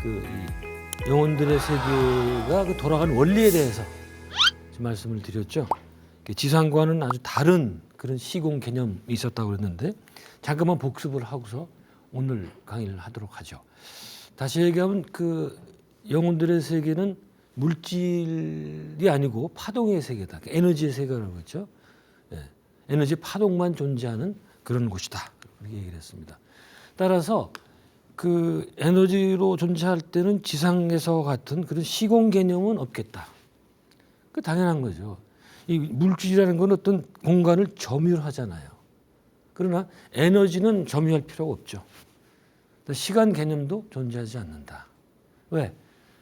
이 영혼들의 세계가 그 돌아가는 원리에 대해서 말씀을 드렸죠. 지상과는 아주 다른 그런 시공 개념이 있었다고 그랬는데 잠깐만 복습을 하고서 오늘 강의를 하도록 하죠. 다시 얘기하면 그 영혼들의 세계는 물질이 아니고 파동의 세계다. 에너지의 세계라고 했죠. 예, 에너지 파동만 존재하는 그런 곳이다. 그렇게 얘기를 했습니다. 따라서 그 에너지로 존재할 때는 지상에서 같은 그런 시공 개념은 없겠다. 그 당연한 거죠. 이 물질이라는 건 어떤 공간을 점유하잖아요. 그러나 에너지는 점유할 필요가 없죠. 시간 개념도 존재하지 않는다. 왜?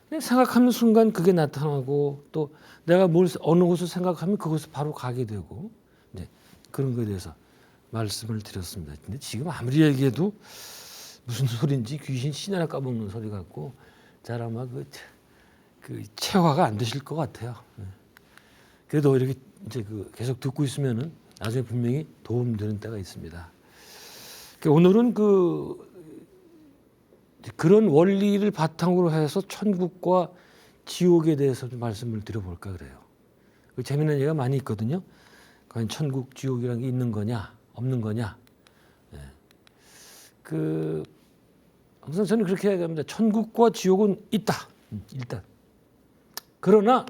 그냥 생각하는 순간 그게 나타나고 또 내가 어느 곳을 생각하면 그곳을 바로 가게 되고 이제 그런 거에 대해서 말씀을 드렸습니다. 근데 지금 아무리 얘기해도 무슨 소리인지 귀신 신이나 까먹는 소리 같고 잘 아마 그 체화가 안 되실 것 같아요. 그래도 이렇게 이제 계속 듣고 있으면은 나중에 분명히 도움되는 때가 있습니다. 오늘은 그런 원리를 바탕으로 해서 천국과 지옥에 대해서 좀 말씀을 드려볼까 그래요. 재미있는 얘기가 많이 있거든요. 과연 천국, 지옥이라는 게 있는 거냐, 없는 거냐. 항상 저는 그렇게 얘기합니다. 천국과 지옥은 있다. 일단. 그러나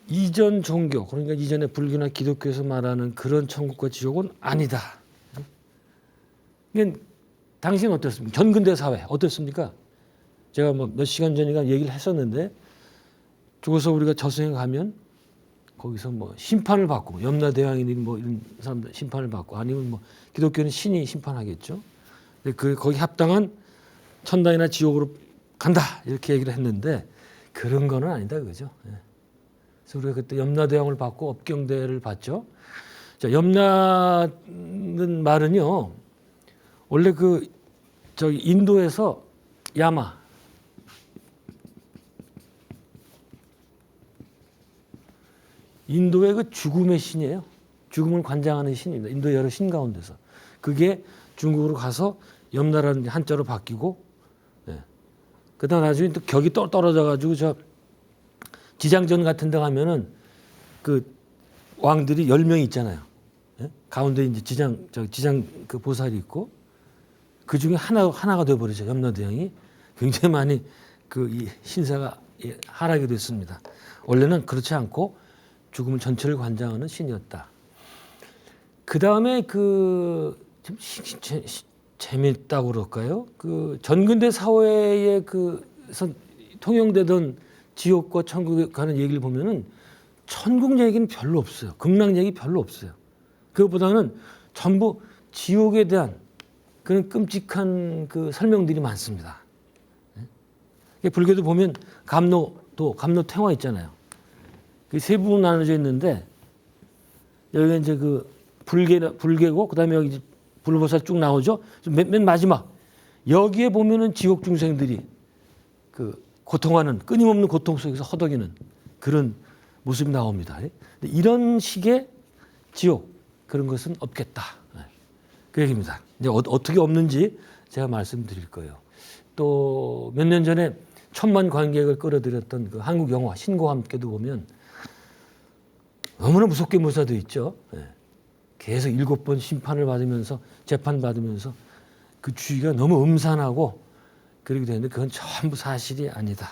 이전 종교, 그러니까 이전에 불교나 기독교에서 말하는 그런 천국과 지옥은 아니다. 이게 당시는 어땠습니까? 전근대 사회 어땠습니까? 제가 몇 시간 전인가 얘기를 했었는데 죽어서 우리가 저승에 가면 거기서 심판을 받고 염라대왕이니 이런 사람들 심판을 받고 아니면 기독교는 신이 심판하겠죠. 근데 거기 합당한 천당이나 지옥으로 간다 이렇게 얘기를 했는데 그런 거는 아니다 그죠? 그래서 우리가 그때 염라대왕을 받고 업경대를 받죠. 자, 염라는 말은요. 원래 저기 인도에서 야마 인도의 그 죽음의 신이에요. 죽음을 관장하는 신입니다. 인도 여러 신 가운데서 그게 중국으로 가서 염라라는 한자로 바뀌고, 그다음 나중에 또 격이 떨어져가지고 저 지장전 같은 데 가면은 그 왕들이 10명이 있잖아요. 가운데 이제 지장 그 보살이 있고 그 중에 하나가 되어버리죠. 염라대왕이 굉장히 많이 이 신사가 하락이 됐습니다. 원래는 그렇지 않고 죽음을 전체를 관장하는 신이었다. 그 다음에 좀 재밌다고 그럴까요? 전근대 사회에 통용되던 지옥과 천국에 가는 얘기를 보면은 천국 얘기는 별로 없어요. 극락 얘기 별로 없어요. 그것보다는 전부 지옥에 대한 그런 끔찍한 설명들이 많습니다. 불교도 보면 감로탱화 있잖아요. 세 부분 나눠져 있는데 여기가 이제 불개고 그다음에 여기 이제 불보살 쭉 나오죠. 맨 마지막 여기에 보면은 지옥 중생들이 고통하는 끊임없는 고통 속에서 허덕이는 그런 모습이 나옵니다. 이런 식의 지옥 그런 것은 없겠다. 그 얘기입니다. 이제 어떻게 없는지 제가 말씀드릴 거예요. 또 몇 년 전에 1000만 관객을 끌어들였던 한국 영화 신과 함께도 보면 너무나 무섭게 묘사되어 있죠. 계속 7번 심판을 받으면서 재판받으면서 그 주위가 너무 음산하고 그러게 되는데 그건 전부 사실이 아니다.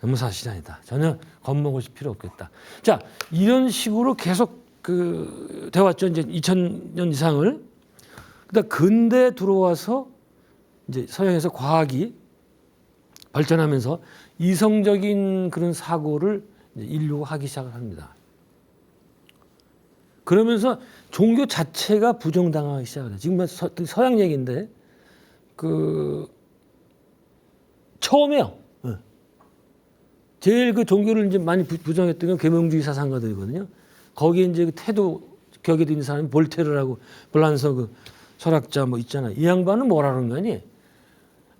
너무 사실이 아니다. 전혀 겁먹을 필요 없겠다. 자, 이런 식으로 계속 되어왔죠. 이제 2000년 이상을. 그러다 근대에 들어와서 이제 서양에서 과학이 발전하면서 이성적인 그런 사고를 인류가 하기 시작을 합니다. 그러면서 종교 자체가 부정당하기 시작을 해요. 지금 서양 얘기인데 처음에요. 제일 종교를 이제 많이 부정했던 건 계명주의 사상가들이거든요. 거기에 이제 태도 격에 있는 사람이 볼테르라고 불란서 철학자 있잖아요. 이 양반은 뭐라는 거니?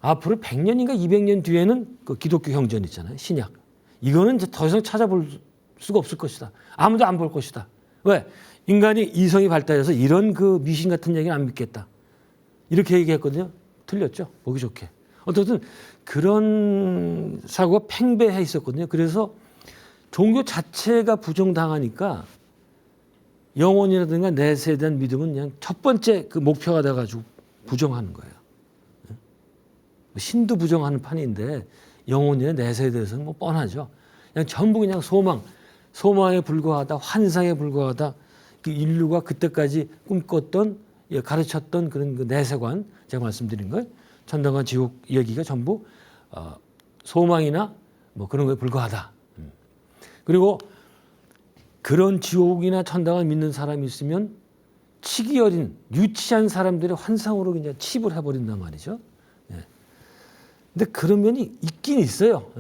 앞으로 100년인가 200년 뒤에는 기독교 형전 있잖아요. 신약. 이거는 이제 더 이상 찾아볼 수가 없을 것이다. 아무도 안 볼 것이다. 왜? 인간이 이성이 발달해서 이런 미신 같은 얘기는 안 믿겠다. 이렇게 얘기했거든요. 틀렸죠. 보기 좋게. 어쨌든 그런 사고가 팽배해 있었거든요. 그래서 종교 자체가 부정당하니까 영혼이라든가 내세에 대한 믿음은 그냥 첫 번째 그 목표가 돼가지고 부정하는 거예요. 신도 부정하는 판인데 영혼이나 내세에 대해서는 뭐 뻔하죠. 그냥 전부 그냥 소망에 불과하다, 환상에 불과하다. 그 인류가 그때까지 꿈꿨던, 가르쳤던 그런 그 내세관, 제가 말씀드린 걸 천당과 지옥 이야기가 전부 소망이나 뭐 그런 거에 불과하다. 그리고 그런 지옥이나 천당을 믿는 사람이 있으면 치기 어린 유치한 사람들의 환상으로 그냥 칩을 해버린단 말이죠. 근데 그런 면이 있긴 있어요.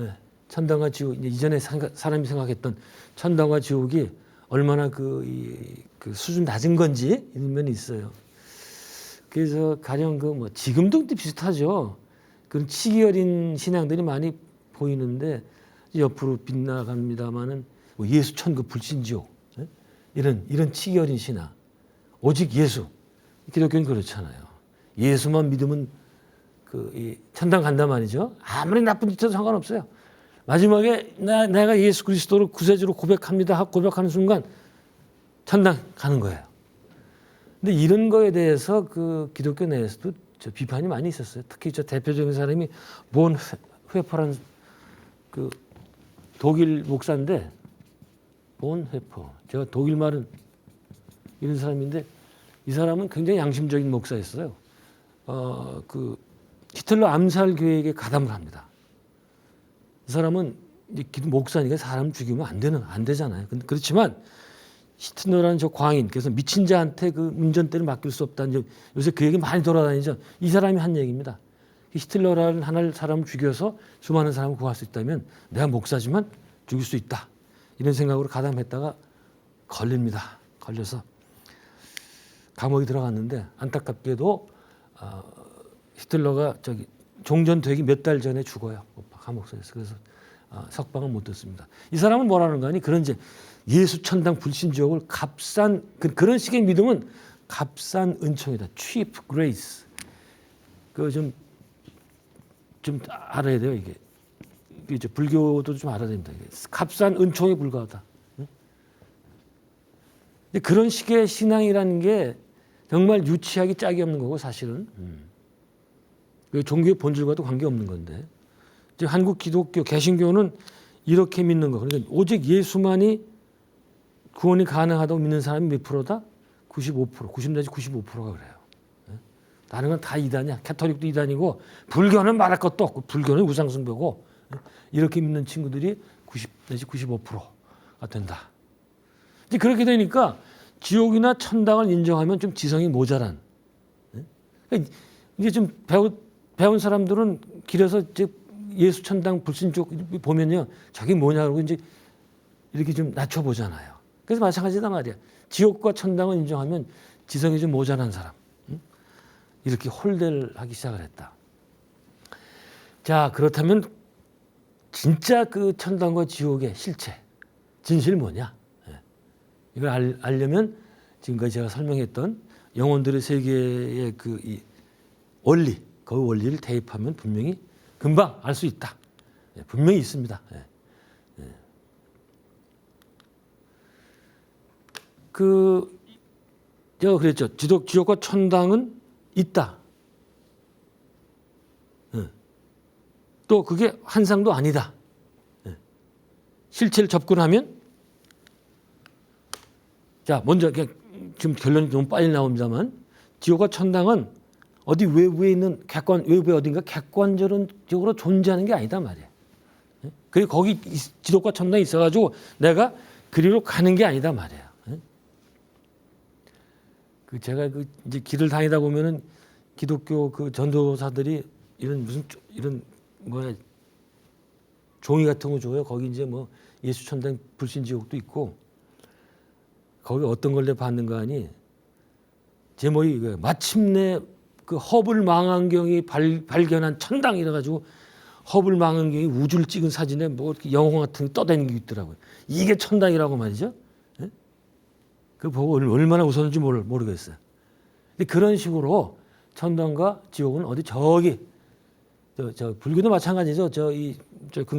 천당과 지옥, 이전에 사람이 생각했던 천당과 지옥이 얼마나 그 수준 낮은 건지 이런 면이 있어요. 그래서 가령 뭐 지금도 비슷하죠. 그런 치기 어린 신앙들이 많이 보이는데 옆으로 빗나갑니다마는 뭐 예수 천국 불신지옥 이런 치기 어린 신앙. 오직 예수. 기독교는 그렇잖아요. 예수만 믿으면 천당 간단 말이죠. 아무리 나쁜 짓 해도 상관없어요. 마지막에 내가 예수 그리스도를 구세주로 고백합니다 하고 고백하는 순간 천당 가는 거예요. 근데 이런 거에 대해서 그 기독교 내에서도 비판이 많이 있었어요. 특히 대표적인 사람이 본 회퍼라는 그 독일 목사인데, 본 회퍼. 제가 독일 말은 이런 사람인데 이 사람은 굉장히 양심적인 목사였어요. 히틀러 암살 계획에 가담을 합니다. 이 사람은 이제 목사니까 사람 죽이면 안 되잖아요. 그렇지만 히틀러라는 저 광인, 그래서 미친 자한테 그 운전대를 맡길 수 없다는 요새 그 얘기 많이 돌아다니죠. 이 사람이 한 얘기입니다. 히틀러라는 하나를 사람을 죽여서 수많은 사람을 구할 수 있다면 내가 목사지만 죽일 수 있다. 이런 생각으로 가담했다가 걸립니다. 걸려서 감옥에 들어갔는데 안타깝게도 히틀러가 종전되기 몇 달 전에 죽어요. 감옥소에서. 그래서 석방을 못 됐습니다. 이 사람은 뭐라는 거니? 그런 이제 예수 천당 불신지옥을 값싼 그런 식의 믿음은 값싼 은총이다. cheap grace. 좀 알아야 돼요. 이게 이제 불교도 좀 알아야 됩니다. 값싼 은총에 불과하다. 근데 그런 식의 신앙이라는 게 정말 유치하기 짝이 없는 거고 사실은 종교의 본질과도 관계없는 건데 이제 한국 기독교 개신교는 이렇게 믿는 거. 그러니까 오직 예수만이 구원이 가능하다고 믿는 사람이 몇 프로다? 95%, 90 내지 95%가 그래요. 다른 건 다 이단이야. 캐톨릭도 이단이고 불교는 말할 것도 없고 불교는 우상숭배고 이렇게 믿는 친구들이 90 내지 95%가 된다. 이제 그렇게 되니까 지옥이나 천당을 인정하면 좀 지성이 모자란. 이게 좀 배운 사람들은 길에서 이제 예수 천당 불신지옥 보면요, 저게 뭐냐고 이제 이렇게 좀 낮춰보잖아요. 그래서 마찬가지다 말이야. 지옥과 천당을 인정하면 지성이 좀 모자란 사람, 이렇게 홀대를 하기 시작을 했다. 자, 그렇다면 진짜 그 천당과 지옥의 실체, 진실 뭐냐? 이걸 알려면 지금까지 제가 설명했던 영혼들의 세계의 이 원리, 그 원리를 대입하면 분명히 금방 알 수 있다. 분명히 있습니다. 제가 그랬죠. 지옥과 천당은 있다. 또 그게 환상도 아니다. 실체를 접근하면, 자, 먼저 지금 결론이 너무 빨리 나옵니다만, 지옥과 천당은 어디 외부에 있는 외부에 어딘가 객관적으로 존재하는 게 아니다 말이에요. 그리고 거기 지옥과 천당이 있어가지고 내가 그리로 가는 게 아니다 말이에요. 제가 이제 길을 다니다 보면은 기독교 전도사들이 이런 종이 같은 거 줘요. 거기 이제 뭐 예수 천당 불신지옥도 있고 거기 어떤 걸 받는가 하니 제목이 이거예요. 마침내 그 허블 망원경이 발견한 천당 이래가지고 허블 망원경이 우주를 찍은 사진에 뭐 영화 같은 게 떠다니는 게 있더라고요. 이게 천당이라고 말이죠. 그 보고 얼마나 웃었는지 모르겠어요. 근데 그런 식으로 천당과 지옥은 어디 저기 저 불교도 마찬가지죠. 저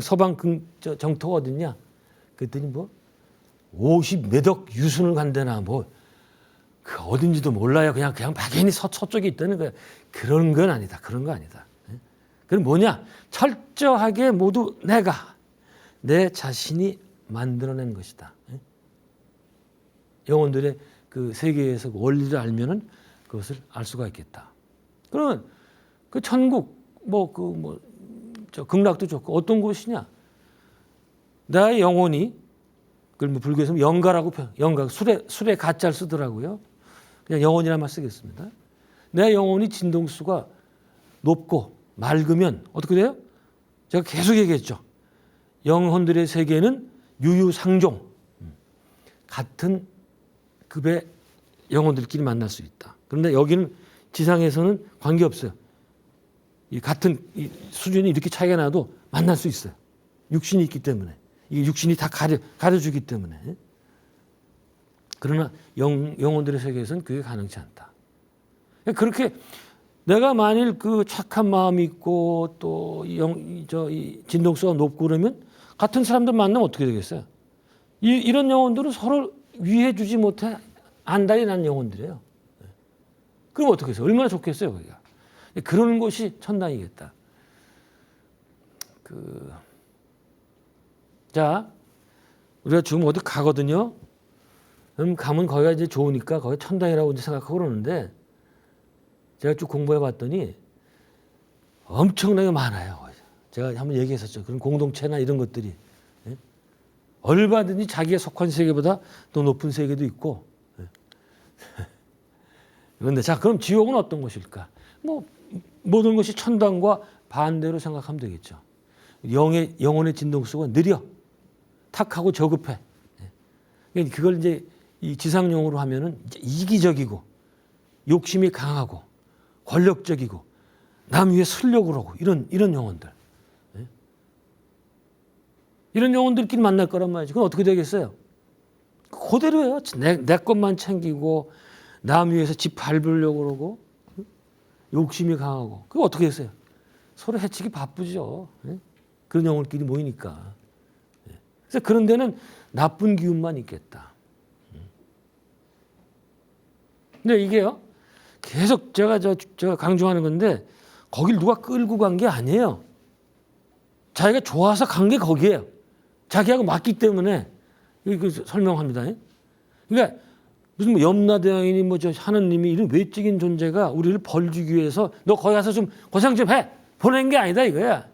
서방 정토가 어딨냐? 그랬더니 뭐 50몇억 유순을 간다나 뭐 그 어딘지도 몰라요. 그냥 막연히 서쪽에 있다는 거야. 그런 건 아니다. 그런 거 아니다. 그럼 뭐냐? 철저하게 모두 내가 내 자신이 만들어낸 것이다. 영혼들의 그 세계에서 원리를 알면은 그것을 알 수가 있겠다. 그러면 그 천국 저 극락도 좋고 어떤 곳이냐? 나의 영혼이 그걸 뭐 불교에서 영가라고 영가 술에 가짜를 쓰더라고요. 그냥 영혼이란 말 쓰겠습니다. 내 영혼이 진동수가 높고 맑으면 어떻게 돼요? 제가 계속 얘기했죠. 영혼들의 세계는 유유상종 같은 급의 영혼들끼리 만날 수 있다. 그런데 여기는 지상에서는 관계없어요. 이 같은 이 수준이 이렇게 차이가 나도 만날 수 있어요. 육신이 있기 때문에. 이게 육신이 다 가려주기 때문에. 그러나 영혼들의 세계에서는 그게 가능치 않다. 그렇게 내가 만일 그 착한 마음이 있고 또 이 진동수가 높고 그러면 같은 사람들 만나면 어떻게 되겠어요? 이런 영혼들은 서로 위해 주지 못해 안달이 난 영혼들이에요. 그럼 어떻게 해서 얼마나 좋겠어요, 거기가. 그런 것이 천당이겠다. 자, 우리가 지금 어디 가거든요. 그럼 가면 거기가 이제 좋으니까 거기 천당이라고 이제 생각하고 그러는데 제가 쭉 공부해 봤더니 엄청나게 많아요. 제가 한번 얘기했었죠. 그런 공동체나 이런 것들이. 얼마든지 자기가 속한 세계보다 더 높은 세계도 있고. 그런데 자, 그럼 지옥은 어떤 것일까? 뭐 모든 것이 천당과 반대로 생각하면 되겠죠. 영혼의 진동수가 느려, 탁하고 저급해. 그걸 이제 이 지상용어로 하면은 이제 이기적이고 욕심이 강하고 권력적이고 남 위에 쓰려고 그러고 이런 영혼들. 이런 영혼들끼리 만날 거란 말이지. 그럼 어떻게 되겠어요? 그대로예요. 내 것만 챙기고 남 위에서 집 밟으려고 그러고 욕심이 강하고. 그거 어떻게 했어요? 서로 해치기 바쁘죠. 그런 영혼끼리 모이니까. 그래서 그런 데는 나쁜 기운만 있겠다. 근데 이게요. 계속 제가 강조하는 건데 거길 누가 끌고 간 게 아니에요. 자기가 좋아서 간 게 거기에요. 자기하고 맞기 때문에 이거 설명합니다. 그러니까 무슨 뭐 염라대왕이니 뭐 저 하느님이 이런 외적인 존재가 우리를 벌 주기 위해서 너 거기 가서 좀 고생 좀 해 보낸 게 아니다 이거야.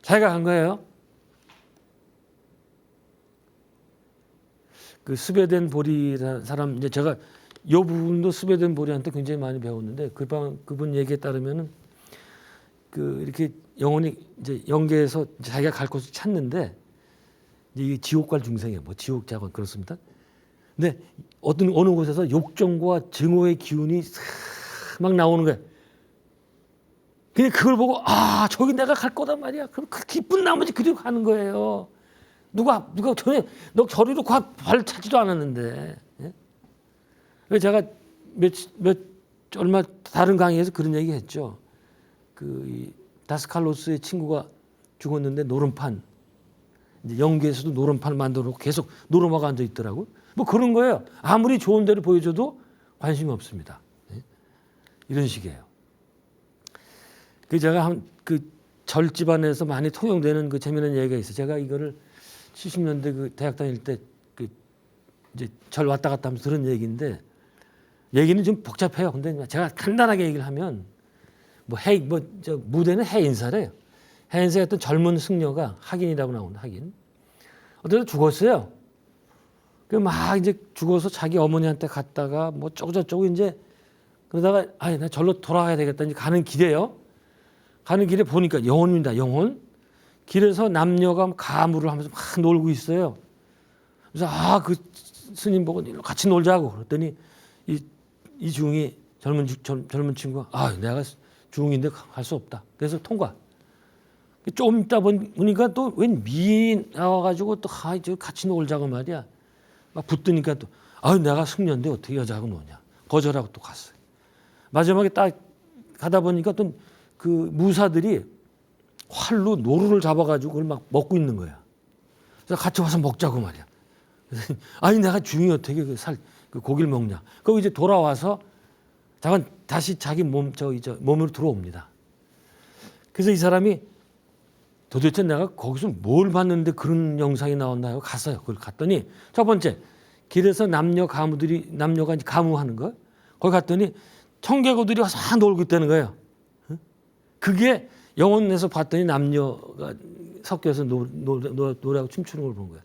자기가 간 거예요. 그 스베덴 보리라는 사람 이제 제가 이 부분도 스베덴 보리한테 굉장히 많이 배웠는데 그분 얘기에 따르면은 그 이렇게 영혼이 이제 영계에서 자기가 갈 곳을 찾는데 이게 지옥 갈 중생이에요. 뭐 지옥자건 그렇습니다. 근데 어느 곳에서 욕정과 증오의 기운이 막 나오는 거예요. 근데 그걸 보고 아 저기 내가 갈 거단 말이야. 그럼 그 기쁜 나머지 그리로 가는 거예요. 누가 전에 너 저리로 발 차지도 않았는데. 그래서 제가 얼마 다른 강의에서 그런 얘기 했죠. 이 다스칼로스의 친구가 죽었는데 노름판 이제 영계에서도 노름판을 만들어 놓고 계속 노름하고 앉아 있더라고. 뭐 그런 거예요. 아무리 좋은 데를 보여줘도 관심이 없습니다. 이런 식이에요. 그 제가 그 절집안에서 많이 통용되는 그 재미있는 얘기가 있어요. 제가 이거를 70년대 그 대학 다닐 때 그 이제 절 왔다 갔다 하면서 들은 얘기인데 얘기는 좀 복잡해요. 근데 제가 간단하게 얘기를 하면 무대는 해인사래요. 해인사에 어떤 젊은 승려가 학인이라고 나오는 학인. 어쩌다 죽었어요. 그 막 이제 죽어서 자기 어머니한테 갔다가 뭐 쪼고저쪼고 이제 그러다가 나 절로 돌아가야 되겠다. 이제 가는 길이에요. 가는 길에 보니까 영혼입니다. 영혼. 길에서 남녀가 가무를 하면서 막 놀고 있어요. 그래서 그 스님 보고 같이 놀자고 그랬더니 이 중이 젊은 친구가 내가 중인데 갈 수 없다. 그래서 통과. 좀 있다 보니까 또 웬 미인 나와가지고 또 같이 놀자고 말이야. 막 붙드니까 또 내가 승려인데 어떻게 여자하고 노냐. 거절하고 또 갔어요. 마지막에 딱 가다 보니까 또 그 무사들이 활로 노루를 잡아가지고 그걸 막 먹고 있는 거야. 그래서 같이 와서 먹자고 말이야. 그래서 아니 내가 중이 어떻게 그 고기를 먹냐. 그리고 이제 돌아와서 잠깐 다시 자기 몸으로 들어옵니다. 그래서 이 사람이 도대체 내가 거기서 뭘 봤는데 그런 영상이 나왔나 하고 갔어요. 그걸 갔더니 첫 번째 길에서 남녀가 이제 가무하는 거. 거기 갔더니 청개구들이 와서 다 놀고 있다는 거예요. 그게 영혼에서 봤더니 남녀가 섞여서 노래하고 춤추는 걸 본 거예요.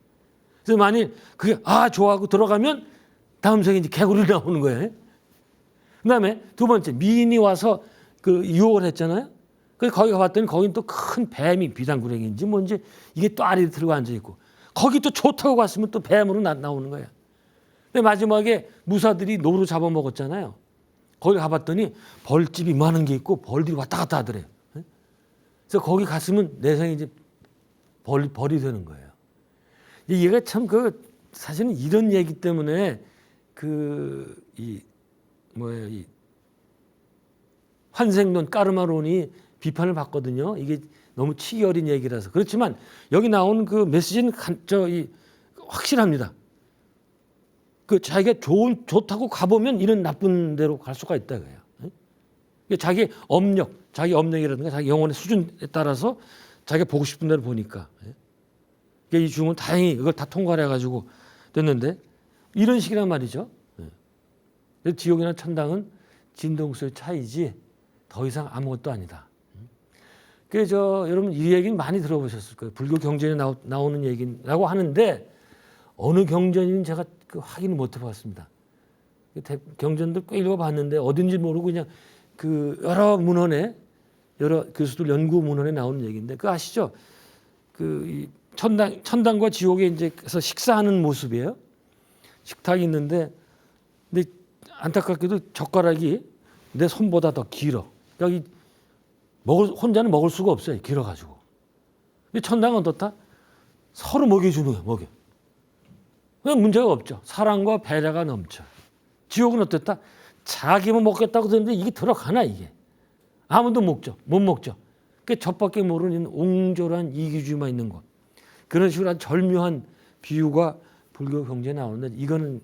그래서 만일 그게 좋아하고 들어가면 다음 생에 이제 개구리 나오는 거예요. 그다음에 두 번째 미인이 와서 그 유혹을 했잖아요. 그래서 거기 가봤더니 거긴 또 큰 뱀이 비단구랭인지 뭔지 이게 또 아래에 들고 앉아 있고 거기 또 좋다고 갔으면 또 뱀으로 나오는 거야. 근데 마지막에 무사들이 노루 잡아먹었잖아요. 거기 가봤더니 벌집이 많은 게 있고 벌들이 왔다 갔다 하더래요. 그래서 거기 갔으면 내 생에 이제 벌이 되는 거예요. 얘가 참 사실은 이런 얘기 때문에 이 환생론 까르마론이 비판을 받거든요. 이게 너무 치기 어린 얘기라서. 그렇지만 여기 나오는 그 메시지는 확실합니다. 자기가 좋다고 가보면 이런 나쁜 데로 갈 수가 있다 그래요. 자기 업력이라든가 자기 영혼의 수준에 따라서 자기가 보고 싶은 대로 보니까. 이 중은 다행히 이걸 다 통과를 해가지고 됐는데 이런 식이란 말이죠. 지옥이나 천당은 진동수의 차이지 더 이상 아무것도 아니다. 그래서 여러분 이 얘기는 많이 들어보셨을 거예요. 불교 경전에 나오는 얘기라고 하는데 어느 경전인지 제가 확인을 못 해봤습니다. 경전들 꽤 읽어봤는데 어딘지 모르고 그냥 여러 문헌에 여러 교수들 연구 문헌에 나오는 얘기인데 아시죠? 이 천당과 지옥에 이제 그래서 식사하는 모습이에요. 식탁이 있는데 근데 안타깝게도 젓가락이 내 손보다 더 길어. 그러니까 혼자는 먹을 수가 없어요. 길어가지고. 근데 천당은 어떻다? 서로 먹여주는 거예요. 먹여. 그냥 문제가 없죠. 사랑과 배려가 넘쳐. 지옥은 어땠다? 자기만 먹겠다고 했는데 이게 들어가나 이게. 아무도 못 먹죠. 그 젖밖에 모르는 옹졸한 이기주의만 있는 것. 그런 식으로 아주 절묘한 비유가 불교 경제에 나오는데 이거는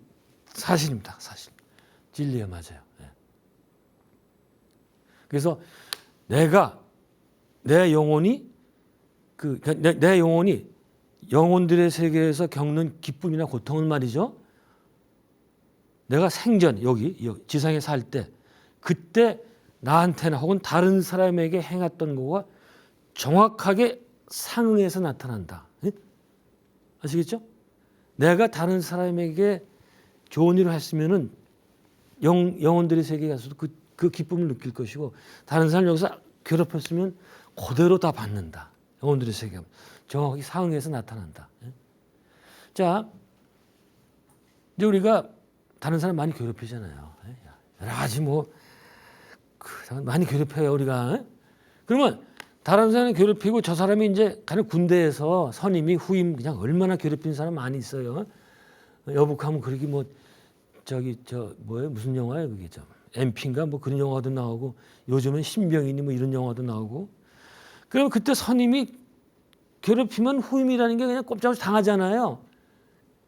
사실입니다. 사실. 진리에 맞아요. 그래서 내 영혼이 내 영혼이 영혼들의 세계에서 겪는 기쁨이나 고통은 말이죠. 내가 생전 여기 지상에 살 때 그때 나한테나 혹은 다른 사람에게 행했던 거가 정확하게 상응해서 나타난다. 아시겠죠? 내가 다른 사람에게 좋은 일을 했으면은 영혼들의 세계에 가서도 그 기쁨을 느낄 것이고 다른 사람 여기서 괴롭혔으면 그대로 다 받는다. 영혼들의 세계 정확히 상응해서 나타난다. 자, 이제 우리가 다른 사람 많이 괴롭히잖아요. 여러 가지 많이 괴롭혀요 우리가. 그러면 다른 사람을 괴롭히고 저 사람이 이제 가령 군대에서 선임이 후임 그냥 얼마나 괴롭히는 사람 많이 있어요. 여북하면 그러기 무슨 영화예요 그게 MP인가 그런 영화도 나오고 요즘은 신병이니 이런 영화도 나오고 그러면 그때 선임이 괴롭히면 후임이라는 게 그냥 꼼짝없이 당하잖아요.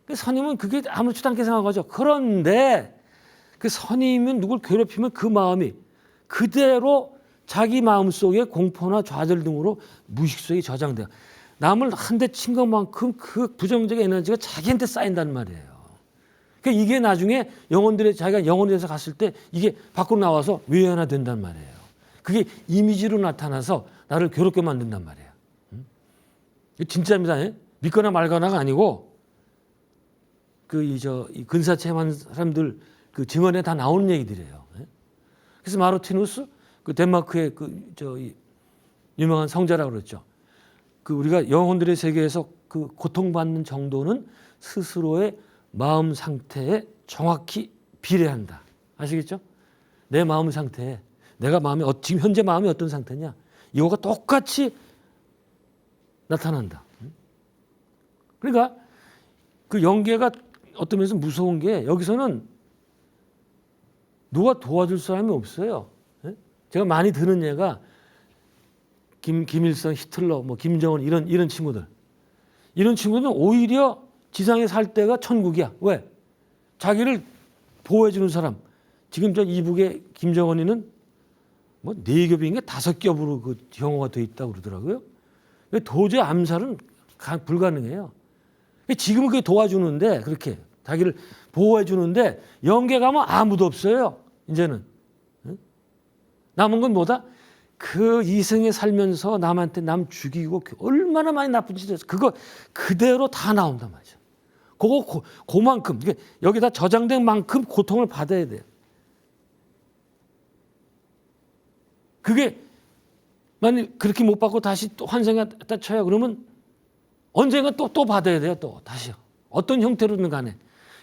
그 선임은 그게 아무렇지도 않게 생각하죠. 그런데 그 선임은 누굴 괴롭히면 그 마음이 그대로 자기 마음속에 공포나 좌절 등으로 무의식 속에 저장돼요. 남을 한 대 친 것만큼 그 부정적 에너지가 자기한테 쌓인단 말이에요. 그러니까 이게 나중에 자기가 영혼에서 갔을 때 이게 밖으로 나와서 외연화 된단 말이에요. 그게 이미지로 나타나서 나를 괴롭게 만든단 말이에요. 진짜입니다. 믿거나 말거나가 아니고 이 근사체험한 사람들 그 증언에 다 나오는 얘기들이에요. 그래서 마르티누스 덴마크의 유명한 성자라고 그랬죠. 우리가 영혼들의 세계에서 고통받는 정도는 스스로의 마음 상태에 정확히 비례한다. 아시겠죠? 내 마음 상태에 내가 지금 현재 마음이 어떤 상태냐 이거가 똑같이 나타난다. 그러니까 그 영계가 어떤 면에서 무서운 게 여기서는 누가 도와줄 사람이 없어요. 제가 많이 드는 예가 김일성, 히틀러, 뭐 김정은 이런 친구들. 이런 친구들은 오히려 지상에 살 때가 천국이야. 왜? 자기를 보호해 주는 사람. 지금 저 이북의 김정은이는 뭐 4겹인가 5겹으로 그 형호가 돼 있다고 그러더라고요. 도저히 암살은 불가능해요. 지금은 그게 도와주는데 그렇게 자기를 보호해 주는데 영계 가면 아무도 없어요. 이제는. 남은 건 뭐다? 그 이승에 살면서 남한테 남 죽이고 얼마나 많이 나쁜 짓을 해서 그거 그대로 다 나온단 말이죠. 그만큼 여기다 저장된 만큼 고통을 받아야 돼요. 그게 만약 그렇게 못 받고 다시 또 환생했다 쳐요. 그러면 언젠가 또 받아야 돼요. 또 다시요. 어떤 형태로든 간에.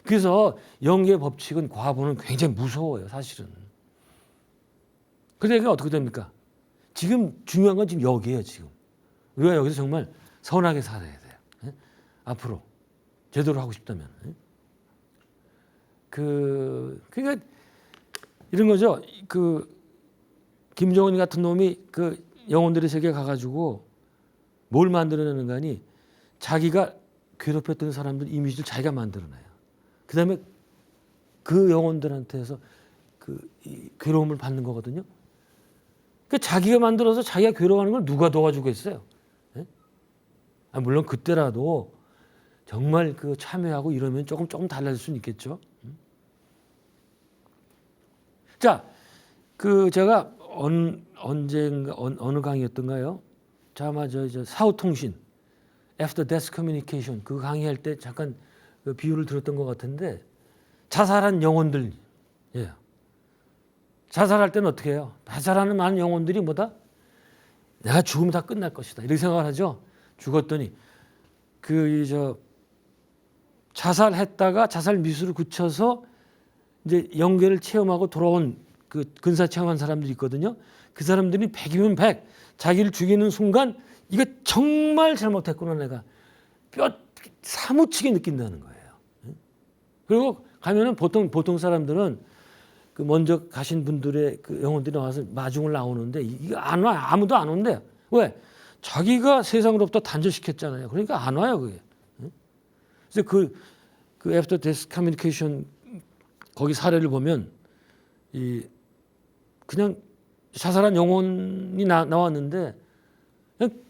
그래서 영계 법칙은 과보는 굉장히 무서워요. 사실은. 그러니까 어떻게 됩니까? 지금 중요한 건 지금 여기에요. 지금. 우리가 여기서 정말 선하게 살아야 돼요. 예? 앞으로 제대로 하고 싶다면. 예? 그러니까 이런 거죠. 김정은 같은 놈이 그 영혼들의 세계에 가가지고 뭘 만들어내는가 하니 자기가 괴롭혔던 사람들 이미지를 자기가 만들어내요. 그 다음에 그 영혼들한테서 이 괴로움을 받는 거거든요. 그러니까 자기가 만들어서 자기가 괴로워하는 걸 누가 도와주겠어요? 예? 물론 그때라도 정말 참여하고 이러면 조금 달라질 수는 있겠죠. 자, 제가 언젠가 어느 강의였던가요? 자, 아마 저 사후통신, After Death Communication 그 강의할 때 잠깐 그 비유를 들었던 것 같은데 자살한 영혼들, 예. 자살할 때는 어떻게 해요? 자살하는 많은 영혼들이 뭐다? 내가 죽으면 다 끝날 것이다. 이렇게 생각을 하죠. 죽었더니 자살했다가 자살 미수를 굳혀서 이제 영계를 체험하고 돌아온 그 근사 체험한 사람들이 있거든요. 그 사람들이 100이면 100 자기를 죽이는 순간 이거 정말 잘못했구나 내가 뼈 사무치게 느낀다는 거예요. 그리고 가면은 보통 사람들은 그 먼저 가신 분들의 그 영혼들이 나와서 마중을 나오는데 이거 안 와. 아무도 안 온대요. 왜? 자기가 세상으로부터 단절시켰잖아요. 그러니까 안 와요 그게. 그래서 그 After Death Communication 거기 사례를 보면 그냥 자살한 영혼이 나왔는데 그냥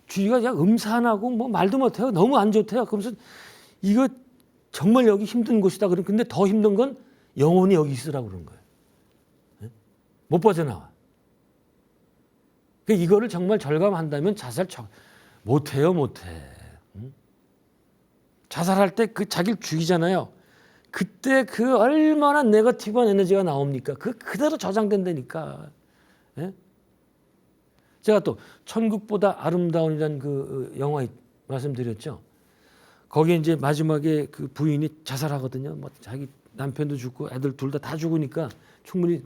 주위가 그냥 음산하고 뭐 말도 못해요. 너무 안 좋대요. 그러면서 이거 정말 여기 힘든 곳이다. 근데 더 힘든 건 영혼이 여기 있으라고 그런 거예요. 못 빠져나와. 이거를 정말 절감한다면 자살 못해요. 자살할 때 자기를 죽이잖아요. 그때 얼마나 네거티브한 에너지가 나옵니까? 그대로 저장된다니까. 예? 제가 또 천국보다 아름다운이라는 영화 말씀드렸죠. 거기에 이제 마지막에 그 부인이 자살하거든요. 뭐 자기 남편도 죽고 애들 둘 다 죽으니까 충분히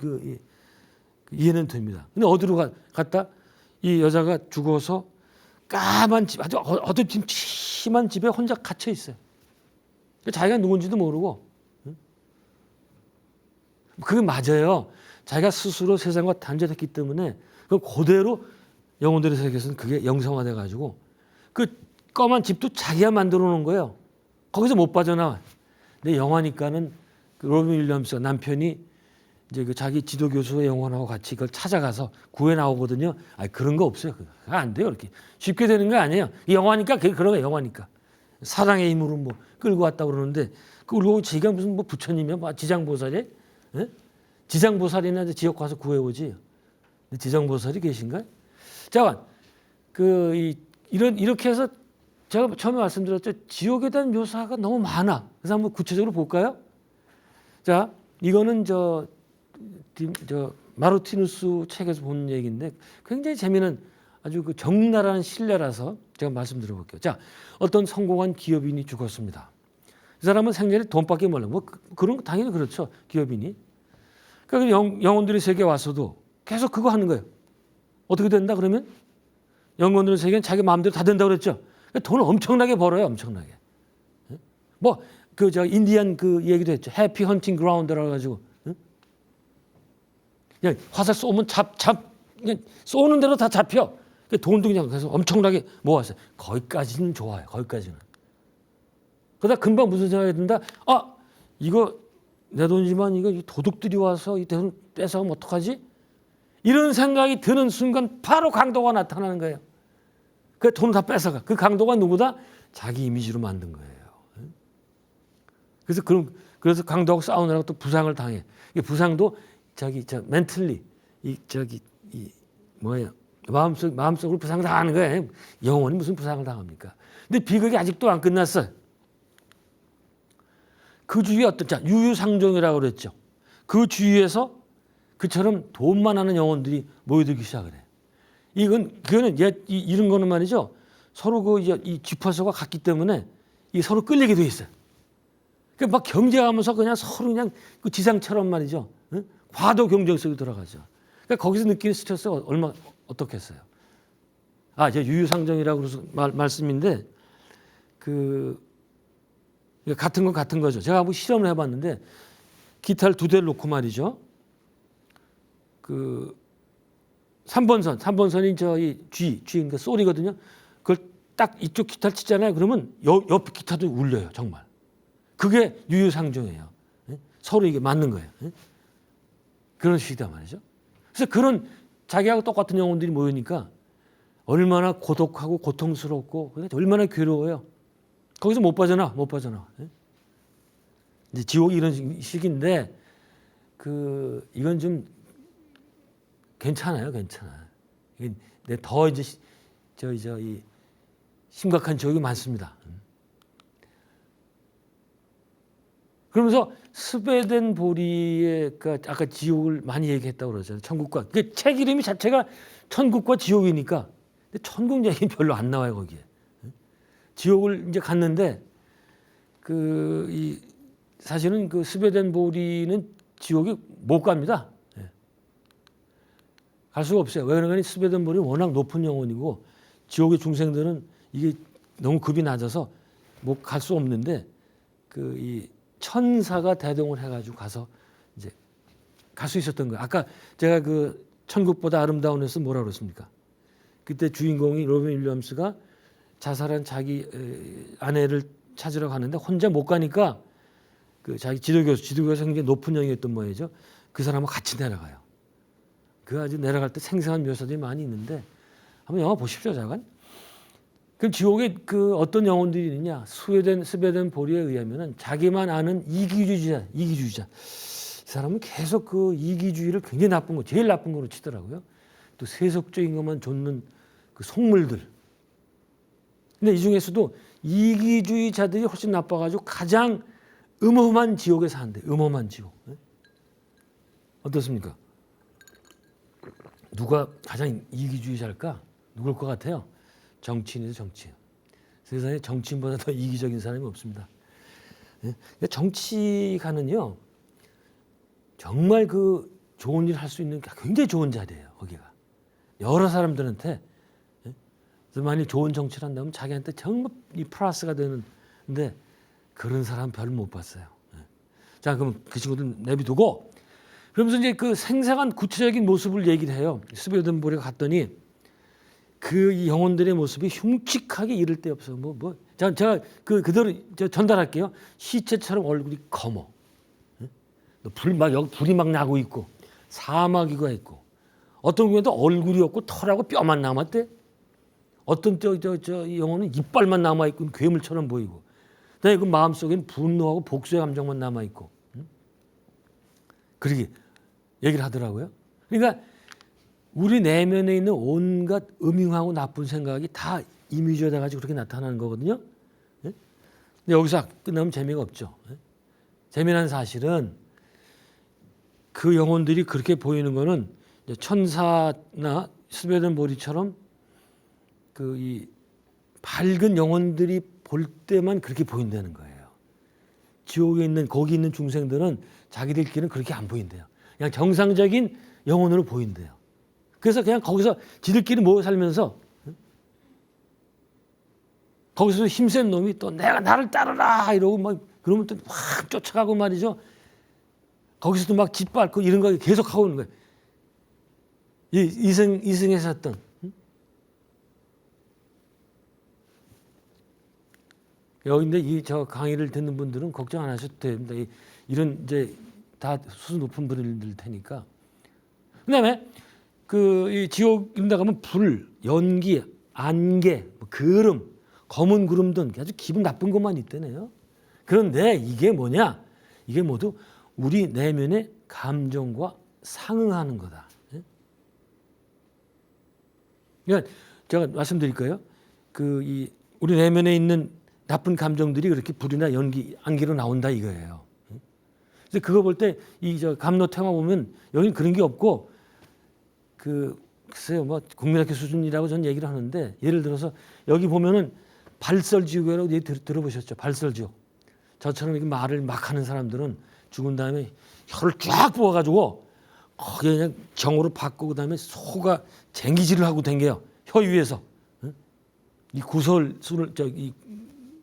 이해는 됩니다. 근데 어디로 갔다? 이 여자가 죽어서 까만 집, 아주 어두침침한 집에 혼자 갇혀 있어요. 자기가 누군지도 모르고. 그게 맞아요. 자기가 스스로 세상과 단절했기 때문에 그대로 영혼들의 세계에서는 그게 영성화돼 가지고 그 검은 집도 자기가 만들어 놓은 거예요. 거기서 못 빠져나와. 근데 영화니까는 로빈 윌리엄스 남편이 이제 자기 지도 교수의 영혼하고 같이 그걸 찾아가서 구해 나오거든요. 그런 거 없어요. 그거 안 돼요. 이렇게 쉽게 되는 거 아니에요. 영화니까 그런 거 영화니까. 사랑의 힘으로 뭐 끌고 왔다 그러는데 그리고 지가 무슨 뭐 부처님이야, 뭐 지장보살이? 예? 지장보살이나 지옥 가서 구해오지. 지장보살이 계신가요? 잠깐 이렇게 해서 제가 처음에 말씀드렸죠. 지옥에 대한 묘사가 너무 많아. 그래서 한번 구체적으로 볼까요? 자, 이거는 저 마르티누스 책에서 본 얘기인데 굉장히 재미있는 아주 적나라한 신뢰라서 제가 말씀드려볼게요. 자, 어떤 성공한 기업인이 죽었습니다. 이 사람은 생전에 돈밖에 몰라. 뭐 그런 거 당연히 그렇죠. 기업인이. 그러니까 영혼들의 세계에 와서도 계속 그거 하는 거예요. 어떻게 된다 그러면 영혼들의 세계는 자기 마음대로 다 된다고 그랬죠. 그러니까 돈을 엄청나게 벌어요. 엄청나게. 뭐 인디안 얘기도 했죠. 해피 헌팅 그라운드라고 가지고 그냥 화살 쏘면 그냥 쏘는 대로 다 잡혀. 돈도 그냥 그래서 엄청나게 모았어요. 거기까지는 좋아요. 거기까지는. 그러다 금방 무슨 생각이 든다. 아, 이거 내 돈이지만 이거 도둑들이 와서 이 돈 뺏어가면 어떡하지? 이런 생각이 드는 순간 바로 강도가 나타나는 거예요. 그 돈을 다 뺏어가. 그 강도가 누구다? 자기 이미지로 만든 거예요. 그래서 강도하고 싸우느라고 또 부상을 당해. 이 부상도 멘틀리 마음속으로 부상을 당하는 거예요. 영원히 무슨 부상을 당합니까? 근데 비극이 아직도 안 끝났어요. 그 주위에 유유상종이라고 그랬죠. 그 주위에서 그처럼 돈만 하는 영혼들이 모여들기 시작을 해요. 그거는 이런 거는 말이죠. 서로 이 주파수가 같기 때문에 이 서로 끌리게 돼 있어요. 그러니까 막 경쟁하면서 그냥 서로 그냥 그 지상처럼 말이죠. 응? 과도 경쟁 속에 들어가죠. 그러니까 거기서 느끼는 스트레스가 어떻겠어요? 이제 유유상종이라고 그래서 말씀인데 같은 건 같은 거죠. 제가 한번 실험을 해봤는데 기타를 2대를 놓고 말이죠. 3번선이 저희 G 그러니까 솔이거든요. 그걸 딱 이쪽 기타를 치잖아요. 그러면 옆 기타도 울려요, 정말. 그게 유유상종이에요. 서로 이게 맞는 거예요. 그런 식이다 말이죠. 그래서 그런 자기하고 똑같은 영혼들이 모이니까 얼마나 고독하고 고통스럽고 얼마나 괴로워요. 거기서 못 빠져나. 이제 지옥이 이런 식인데 이건 좀 괜찮아요. 근데 더 이제 이 심각한 지옥이 많습니다. 그러면서 스베덴 보리의 아까 지옥을 많이 얘기했다고 그러잖아요. 천국과 책 이름이 자체가 천국과 지옥이니까 근데 천국 얘기는 별로 안 나와요 거기에. 지옥을 이제 갔는데 사실은 스베덴 보리는 지옥에 못 갑니다. 갈 수가 없어요. 왜 그러냐면 스베덴 보리는 워낙 높은 영혼이고 지옥의 중생들은 이게 너무 급이 낮아서 갈 수 없는데 이 천사가 대동을 해가지고 가서 이제 갈 수 있었던 거예요. 아까 제가 천국보다 아름다운 에서 뭐라 그랬습니까? 그때 주인공이 로빈 윌리엄스가 자살한 자기 아내를 찾으러 가는데 혼자 못 가니까 자기 지도교수 굉장히 높은 영이었던 모양이죠. 그 사람하고 같이 내려가요. 아주 내려갈 때 생생한 묘사들이 많이 있는데 한번 영화 보십시오, 잠깐. 그럼 지옥에 어떤 영혼들이 있느냐? 스베덴 보리에 의하면은 자기만 아는 이기주의자. 이 사람은 계속 이기주의를 굉장히 제일 나쁜 거로 치더라고요. 또 세속적인 것만 좇는 속물들. 근데 이 중에서도 이기주의자들이 훨씬 나빠가지고 가장 음험한 지옥에 사는데, 음험한 지옥. 어떻습니까? 누가 가장 이기주의자일까? 누굴 것 같아요? 정치인이죠, 정치인. 세상에 정치인보다 더 이기적인 사람이 없습니다. 정치가는요, 정말 좋은 일 할 수 있는 굉장히 좋은 자리예요, 거기가. 여러 사람들한테. 그래서 만약 좋은 정치를 한다면 자기한테 정말 이 플러스가 되는데 그런 사람 별로 못 봤어요. 자, 그럼 그 친구들 내비두고 그러면서 이제 생생한 구체적인 모습을 얘기를 해요. 스베덴 보리가 갔더니 이 영혼들의 모습이 흉측하게 이를 데 없어. 제가 그대로 전달할게요. 시체처럼 얼굴이 검어. 불이 막 나고 있고 사마귀가 있고 어떤 경우에도 얼굴이 없고 털하고 뼈만 남았대. 어떤 이 영혼은 이빨만 남아 있고 괴물처럼 보이고. 그다음에 그 마음속에는 분노하고 복수의 감정만 남아 있고. 그렇게 얘기를 하더라고요. 그러니까 우리 내면에 있는 온갖 음흉하고 나쁜 생각이 다 이미지화 돼가지고 그렇게 나타나는 거거든요. 근데 여기서 끝나면 재미가 없죠. 재미난 사실은 그 영혼들이 그렇게 보이는 거는 천사나 스베덴 보리처럼 이 밝은 영혼들이 볼 때만 그렇게 보인다는 거예요. 지옥에 있는 거기 있는 중생들은 자기들끼리는 그렇게 안 보인대요. 그냥 정상적인 영혼으로 보인대요. 그래서 그냥 거기서 지들끼리 모여 살면서 거기서 힘센 놈이 또 내가 나를 따르라 이러고 막 그러면 또 확 쫓아가고 말이죠. 거기서도 막 짓밟고 이런 거 계속 하고 있는 거예요. 이승에서 했던 여기인데 이 저 강의를 듣는 분들은 걱정 안 하셔도 됩니다. 이런 이제 다 수준 높은 분들 테니까. 그다음에 이 지옥 이런다 가면 불, 연기, 안개, 뭐 구름, 검은 구름 등 아주 기분 나쁜 것만 있대네요. 그런데 이게 뭐냐? 이게 모두 우리 내면의 감정과 상응하는 거다. 그러니까 제가 말씀드릴까요? 우리 내면에 있는 나쁜 감정들이 그렇게 불이나 연기, 안개로 나온다 이거예요. 그래서 그거 볼 때 이 감로테마 보면 여기 그런 게 없고 글쎄요 뭐 국민학교 수준이라고 저는 얘기를 하는데 예를 들어서 여기 보면은 발설지옥이라고 얘기 들어보셨죠? 발설지옥. 저처럼 이렇게 말을 막 하는 사람들은 죽은 다음에 혀를 쫙 뽑아가지고 거기에 그냥 정으로 받고 그다음에 소가 쟁기질을 하고 댕겨요. 혀 위에서. 이 구설 술을 이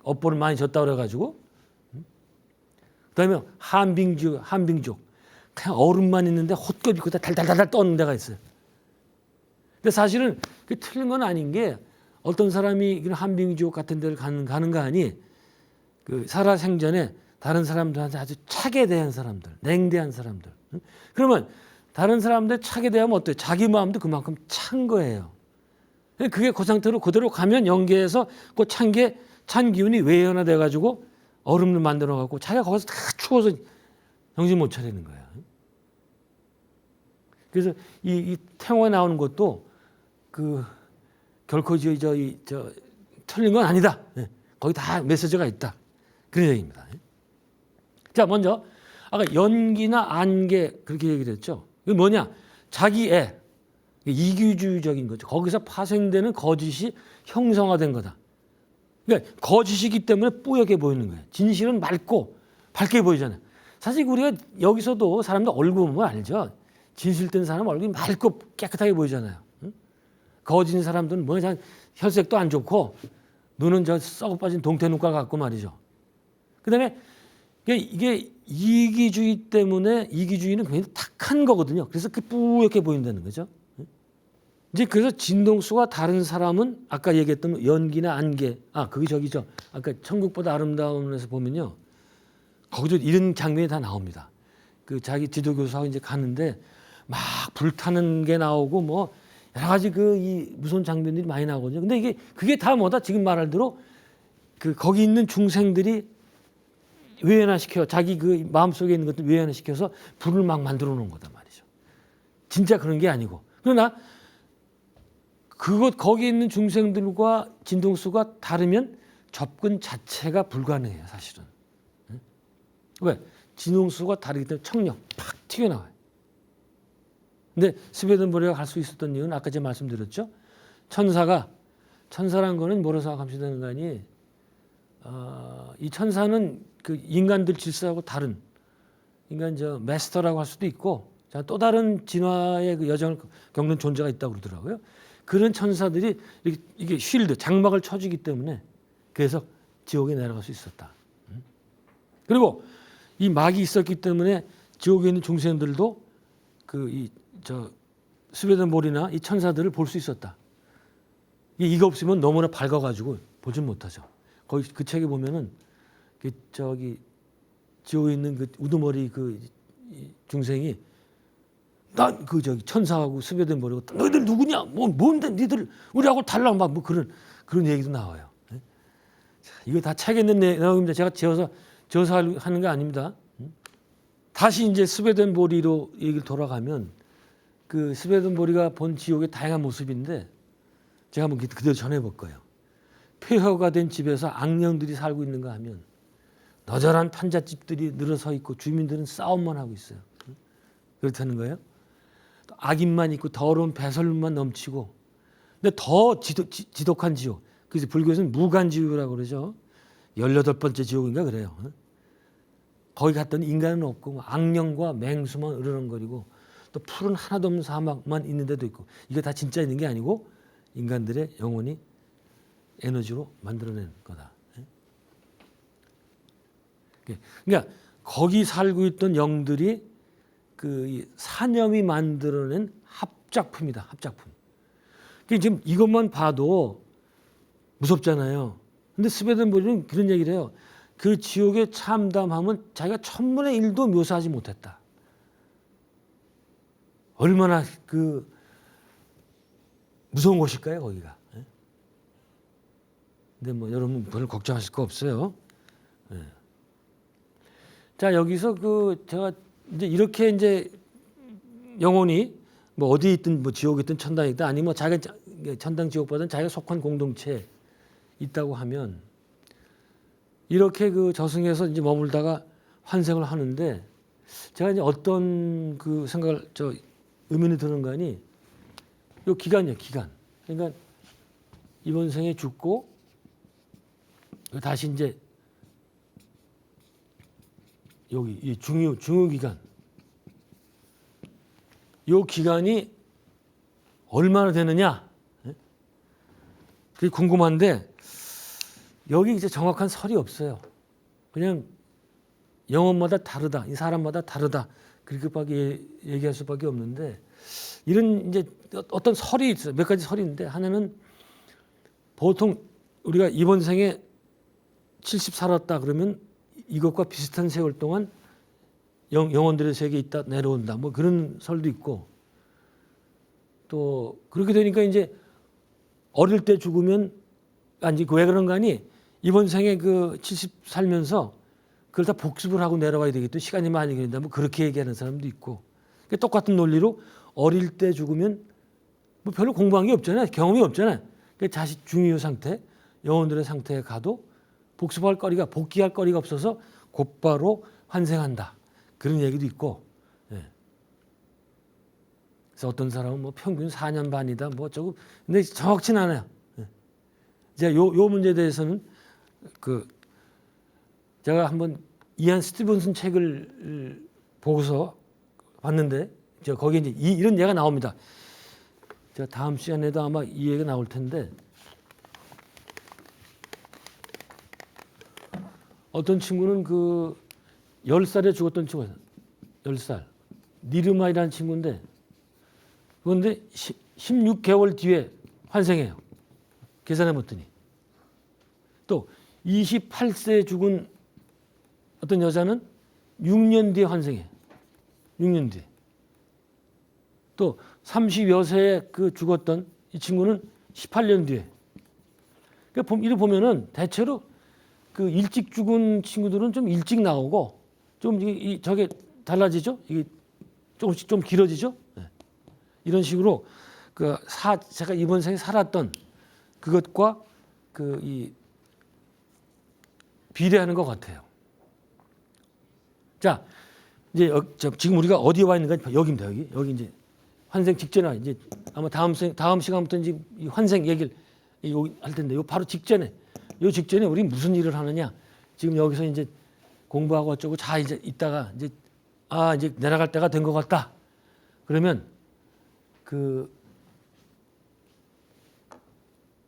업보를 많이 줬다 그래가지고. 그다음에 한빙족 그냥 얼음만 있는데 헛것 입고 다 달달달달 떠는 데가 있어요. 근데 사실은 그게 틀린 건 아닌 게 어떤 사람이 한빙족 같은 데를 가는 거 아니 살아생전에 다른 사람들한테 아주 차게 대한 사람들, 냉대한 사람들. 그러면 다른 사람들 차게 대하면 어때요? 자기 마음도 그만큼 찬 거예요. 그게 그 상태로 그대로 가면 연계해서 그 찬 기운이 외연화돼 가지고 얼음을 만들어 갖고 자기가 거기서 다 추워서 정신 못 차리는 거야. 그래서 이 태화에 나오는 것도 결코 틀린 건 아니다. 거기 다 메시지가 있다. 그런 얘기입니다. 자, 먼저 아까 연기나 안개 그렇게 얘기를 했죠. 이게 뭐냐? 자기애, 이기주의적인 거죠. 거기서 파생되는 거짓이 형성화된 거다. 그러니까 거짓이기 때문에 뿌옇게 보이는 거예요. 진실은 맑고 밝게 보이잖아요. 사실 우리가 여기서도 사람들 얼굴 보면 알죠. 진실된 사람 얼굴이 맑고 깨끗하게 보이잖아요. 거짓인 사람들은 뭐 혈색도 안 좋고 눈은 썩어 빠진 동태 눈가 같고 말이죠. 그다음에 이게 이기주의 때문에 이기주의는 굉장히 탁한 거거든요. 그래서 뿌옇게 보인다는 거죠. 이제 그래서 진동수가 다른 사람은 아까 얘기했던 연기나 안개, 그게 저기죠. 아까 천국보다 아름다움에서 보면요, 거기도 이런 장면이 다 나옵니다. 자기 지도교수하고 이제 가는데 막 불타는 게 나오고 뭐 여러 가지 이 무서운 장면들이 많이 나오거든요. 근데 그게 다 뭐다? 지금 말할 대로 거기 있는 중생들이 외연화시켜 자기 마음속에 있는 것들 외연화시켜서 불을 막 만들어 놓은 거다 말이죠. 진짜 그런 게 아니고. 그러나 거기 있는 중생들과 진동수가 다르면 접근 자체가 불가능해요, 사실은. 왜? 진동수가 다르기 때문에 청력 팍 튀어나와요. 근데 스웨덴보리가 갈 수 있었던 이유는 아까 제가 말씀드렸죠. 천사란 거는 뭐로 생각하면 되는 거 아니? 이 천사는 인간들 질서하고 다른 인간 마스터라고 할 수도 있고 또 다른 진화의 여정을 겪는 존재가 있다고 그러더라고요. 그런 천사들이 이게 쉴드, 장막을 쳐주기 때문에 그래서 지옥에 내려갈 수 있었다. 그리고 이 막이 있었기 때문에 지옥에 있는 중생들도 스웨덴볼이나 이 천사들을 볼 수 있었다. 이거 없으면 너무나 밝아가지고 보질 못하죠. 거기 그 책에 보면은 지옥에 있는 우두머리 중생이 난 천사하고 스웨덴볼이고 너희들 누구냐? 뭔데 니들 우리하고 달라 막 뭐 그런 얘기도 나와요. 이거 다 책에 있는 내용입니다. 제가 지어서 하는 게 아닙니다. 다시 이제 스웨덴보리로 얘기를 돌아가면 스웨덴보리가 본 지옥의 다양한 모습인데 제가 한번 그대로 전해볼 거예요. 폐허가 된 집에서 악령들이 살고 있는가 하면 너절한 판잣집들이 늘어서 있고 주민들은 싸움만 하고 있어요. 그렇다는 거예요. 악인만 있고 더러운 배설물만 넘치고 근데 더 지독한 지옥. 그래서 불교에서는 무간지옥이라고 그러죠. 18번째 지옥인가 그래요. 거기 갔더니 인간은 없고 악령과 맹수만 으르렁거리고 또 풀은 하나도 없는 사막만 있는 데도 있고 이게 다 진짜 있는 게 아니고 인간들의 영혼이 에너지로 만들어낸 거다. 그러니까 거기 살고 있던 영들이 사념이 만들어낸 합작품이다. 합작품. 지금 이것만 봐도 무섭잖아요. 근데 스웨덴버리는 그런 얘기를 해요. 그 지옥의 참담함은 자기가 1,000분의 1도 묘사하지 못했다. 얼마나 그 무서운 곳일까요, 거기가. 예? 근데 뭐 여러분 별로 걱정하실 거 없어요. 예. 자, 여기서 그 제가 이제 이렇게 이제 영혼이 뭐 어디 있든 뭐 지옥에 있든 천당에 있든 아니면 뭐 자기가 천당 지옥보다는 자기가 속한 공동체에 있다고 하면 이렇게 그 저승에서 이제 머물다가 환생을 하는데 제가 이제 어떤 그 생각을 의문이 드는 거니 요 기간이에요, 기간. 그러니까 이번 생에 죽고 다시 이제 여기 이 중요 기간. 요 기간이 얼마나 되느냐? 그게 궁금한데 여기 이제 정확한 설이 없어요. 그냥 영혼마다 다르다, 이 사람마다 다르다 그렇게밖에 얘기할 수밖에 없는데 이런 이제 어떤 설이 있어요. 몇 가지 설이 있는데 하나는 보통 우리가 이번 생에 70 살았다 그러면 이것과 비슷한 세월 동안 영혼들의 세계에 있다 내려온다 뭐 그런 설도 있고 또 그렇게 되니까 이제 어릴 때 죽으면 아니 왜 그런가 하니 이번 생에 그 70 살면서 그걸 다 복습을 하고 내려와야 되겠다 시간이 많이 걸린다 뭐 그렇게 얘기하는 사람도 있고 똑같은 논리로 어릴 때 죽으면 뭐 별로 공부한 게 없잖아요. 경험이 없잖아요. 자식 중유 상태 영혼들의 상태에 가도 복습할 거리가 복귀할 거리가 없어서 곧바로 환생한다. 그런 얘기도 있고, 예. 그래서 어떤 사람은 뭐 평균 4년 반이다, 뭐 어쩌고, 근데 정확치는 않아요. 예. 제가 요 문제에 대해서는 제가 한번 이안 스티븐슨 책을 보고서 봤는데, 거기에 이제 이런 예가 나옵니다. 제가 다음 시간에도 아마 이 얘기가 나올 텐데, 어떤 친구는 10살에 죽었던 친구예요. 10살. 니르마이라는 친구인데 그런데 16개월 뒤에 환생해요. 계산해 봤더니. 또 28세에 죽은 어떤 여자는 6년 뒤에 환생해요. 6년 뒤에. 또 30여 세에 죽었던 이 친구는 18년 뒤에. 그러니까 이렇게 보면은 대체로 일찍 죽은 친구들은 좀 일찍 나오고 좀 저게 달라지죠? 이게 조금씩 좀 길어지죠? 네. 이런 식으로 제가 이번 생에 살았던 그것과 비례하는 것 같아요. 자, 이제 지금 우리가 어디에 와 있는가? 여기입니다. 여기 이제 환생 직전에 이제 아마 다음 시간부터 이제 이 환생 얘기를 할 텐데, 요 바로 직전에. 요 직전에 우리 무슨 일을 하느냐? 지금 여기서 이제 공부하고 어쩌고 이제 있다가 이제 이제 내려갈 때가 된 것 같다. 그러면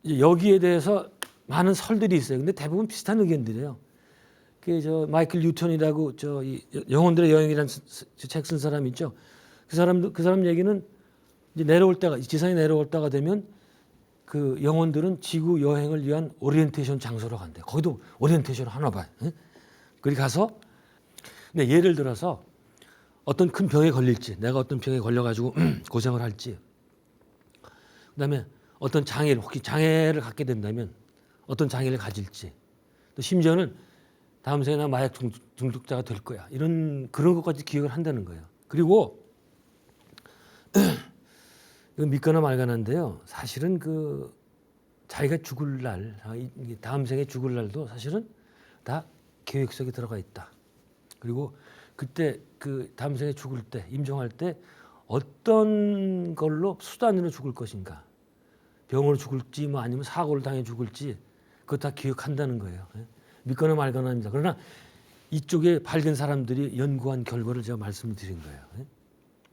이제 여기에 대해서 많은 설들이 있어요. 근데 대부분 비슷한 의견들이에요. 마이클 뉴턴이라고 이 영혼들의 여행이라는 책 쓴 사람 있죠. 그 사람 얘기는 이제 지상에 내려올 때가 되면 영혼들은 지구 여행을 위한 오리엔테이션 장소로 간대요. 거기도 오리엔테이션을 하나 봐요. 거기 가서 근데 예를 들어서 어떤 큰 병에 걸릴지 내가 어떤 병에 걸려가지고 고생을 할지 그다음에 어떤 혹시 장애를 갖게 된다면 어떤 장애를 가질지 또 심지어는 다음 생에 나 마약 중독자가 될 거야. 그런 것까지 기억을 한다는 거예요. 그리고 이건 믿거나 말거나인데요. 사실은 자기가 죽을 날, 다음 생에 죽을 날도 사실은 다 계획 속에 들어가 있다. 그리고 그때 다음 생에 죽을 때, 임종할 때 어떤 걸로 수단으로 죽을 것인가. 병으로 죽을지 뭐 아니면 사고를 당해 죽을지 그거 다 기억한다는 거예요. 믿거나 말거나입니다. 그러나 이쪽에 밝은 사람들이 연구한 결과를 제가 말씀을 드린 거예요.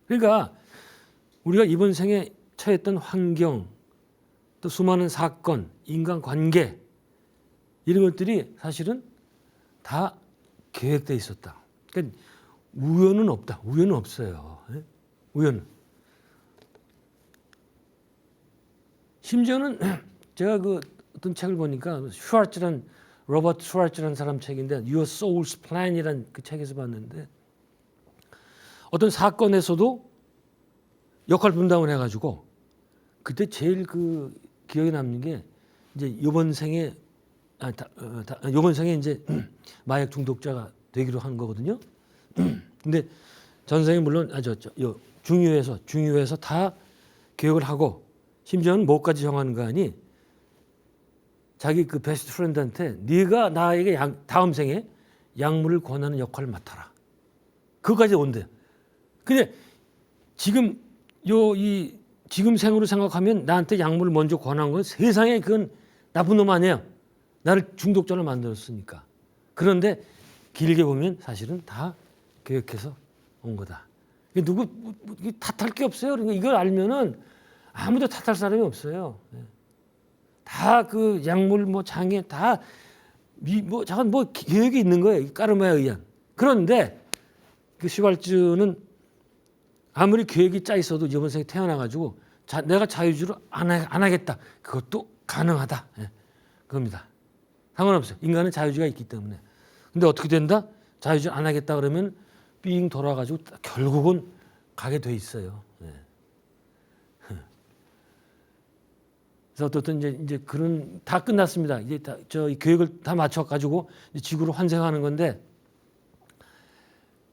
그러니까 우리가 이번 생에 처했던 환경, 또 수많은 사건, 인간관계 이런 것들이 사실은 다 계획되어 있었다. 그러니까 우연은 없다. 우연은 없어요. 우연은. 심지어는 제가 어떤 책을 보니까 슈왈츠란 로버트 슈왈츠라는 사람 책인데 Your Soul's Plan이라는 그 책에서 봤는데 어떤 사건에서도 역할 분담을 해가지고 그때 제일 그 기억에 남는 게 이제 이번 생에 이번 생에 이제 마약 중독자가 되기로 한 거거든요. 근데 전생에 물론 중유에서 다 교육을 하고 심지어는 목까지 정하는 거 아니 자기 그 베스트 프렌드한테 네가 나에게 다음 생에 약물을 권하는 역할을 맡아라. 그거까지 온대요. 근데 지금 지금 생으로 생각하면 나한테 약물을 먼저 권한 건 세상에 그건 나쁜 놈 아니에요. 나를 중독자로 만들었으니까. 그런데 길게 보면 사실은 다 계획해서 온 거다. 누구 탓할 게 없어요. 그러니까 이걸 알면은 아무도 탓할 사람이 없어요. 다 그 약물 뭐 장애 다 잠깐 계획이 있는 거예요. 까르마에 의한. 그런데 그 슈발츠는 아무리 계획이 짜 있어도 이번 생에 태어나가지고 내가 자유주로 안 하겠다. 그것도 가능하다. 그겁니다. 상관없어요. 인간은 자유주의가 있기 때문에. 근데 어떻게 된다? 자유주의 안 하겠다 그러면 삥 돌아가지고 결국은 가게 돼 있어요. 그래서 어떻든 이제 그런 다 끝났습니다. 이제 이 계획을 다 맞춰 가지고 지구로 환생하는 건데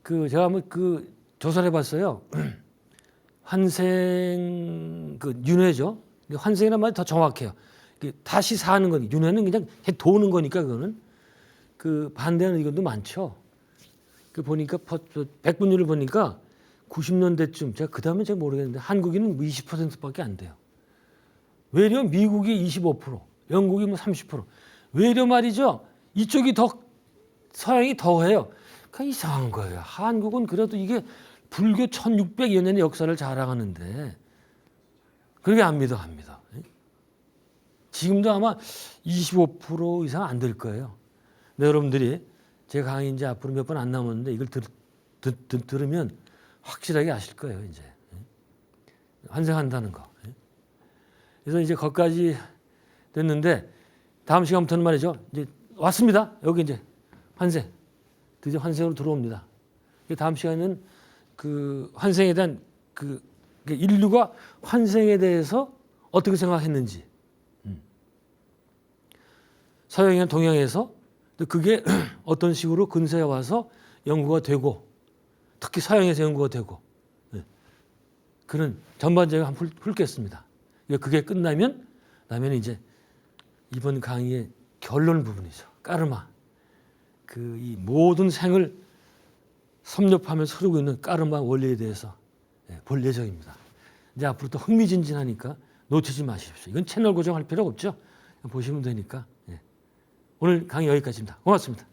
제가 한번 조사를 해봤어요. 환생 윤회죠. 환생이란 말이 더 정확해요. 다시 사는 거니 윤회는 그냥 도는 거니까 그거는 반대하는 의견도 많죠. 보니까 백분율을 보니까 90년대쯤 제가 그다음에 잘 모르겠는데 한국인은 20%밖에 안 돼요. 외려 미국이 25%, 영국이 30%. 외려 말이죠. 이쪽이 서양이 더해요. 그러니까 이상한 거예요. 한국은 그래도 이게 불교 1600여 년의 역사를 자랑하는데 그렇게 안 믿어. 지금도 아마 25% 이상 안 될 거예요. 근데 여러분들이 제 강의 이제 앞으로 몇 번 안 남았는데 이걸 들으면 확실하게 아실 거예요. 이제 환생한다는 거. 그래서 이제 거기까지 됐는데 다음 시간부터는 말이죠. 이제 왔습니다. 여기 이제 환생. 드디어 환생으로 들어옵니다. 다음 시간에는 환생에 대한 인류가 환생에 대해서 어떻게 생각했는지 서양이나 동양에서 그게 어떤 식으로 근세에 와서 연구가 되고 특히 서양에서 연구가 되고 그런 전반적으로 한번 훑겠습니다. 그게 끝나면 이제 이번 강의의 결론 부분이죠. 까르마. 이 모든 생을 섭렵하면서 흐르고 있는 까르마 원리에 대해서 볼 예정입니다. 이제 앞으로 또 흥미진진하니까 놓치지 마십시오. 이건 채널 고정할 필요가 없죠. 보시면 되니까. 오늘 강의 여기까지입니다. 고맙습니다.